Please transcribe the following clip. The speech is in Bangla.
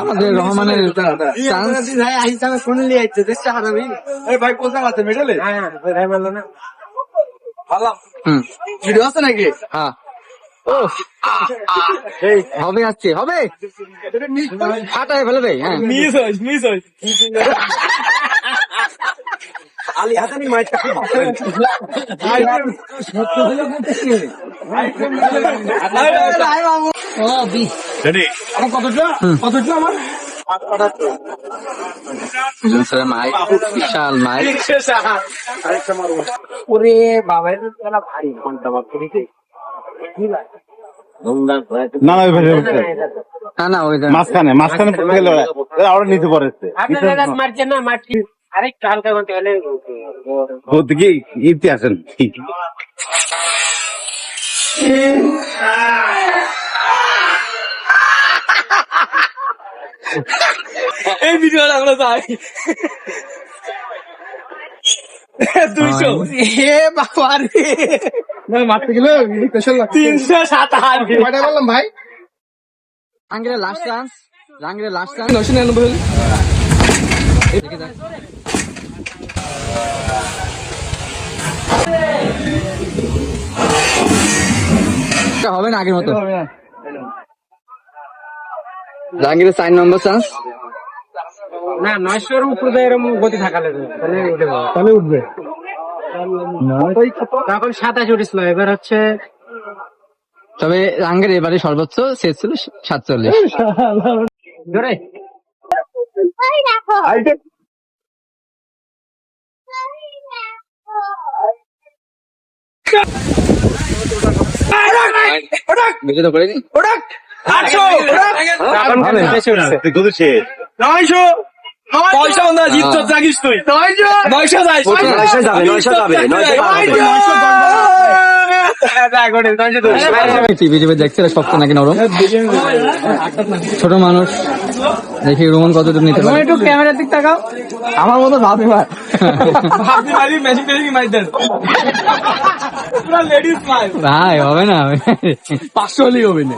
আমাদের রহমানের ভিডিও আছে নাকি? হ্যাঁ হবে আসছে হবে ফাটায় ফেলে দেয়। হ্যাঁ মিস হয় আলি হাসানি মাইক মাইক বিশাল মাইক। ওরে বাবা ভারী ঘন্টা না না না না ওই মাঝখানে মাঝখানে গেলে ওরা নিচে পড়েছে মারছে না মারছি আরে কালকা ঘন্টা হলে ওদিকে ইতি আসেন এই ভিডিওটা আমরা চাই 200 এ বাবা রে মারতে গেলে 357 কয়টা বললাম ভাই? জাহাঙ্গীরের লাস্ট চান্স, জাহাঙ্গীরের লাস্ট চান্স। 999 হবে না আগের মতো। জাহাঙ্গীরের 4 নম্বর চান্স। না 900 এর উপরে এরকম গতি থাকা লাগবে তাহলে উঠবে তখন 27 উঠেছিল এবার হচ্ছে তবে জাহাঙ্গীর এবারে সর্বোচ্চ শেষ ছিল 47। ধরে বেশি তো করেনি। 800 পয়সা না জিতছ জাগিস তুই 900 টিভি দেখছে শক্ত নাকি নরম। ছোট মানুষ দেখি রোমন কতটুকু নিতে পারে। একটু ক্যামেরার দিক তাকাও আমার মতো ভাবি ভাই ভাবি মারি ম্যাজিক ম্যাজিক মারি দেন পুরো লেডিস স্মাইল ভাই হবে না 500 হলেই হবে না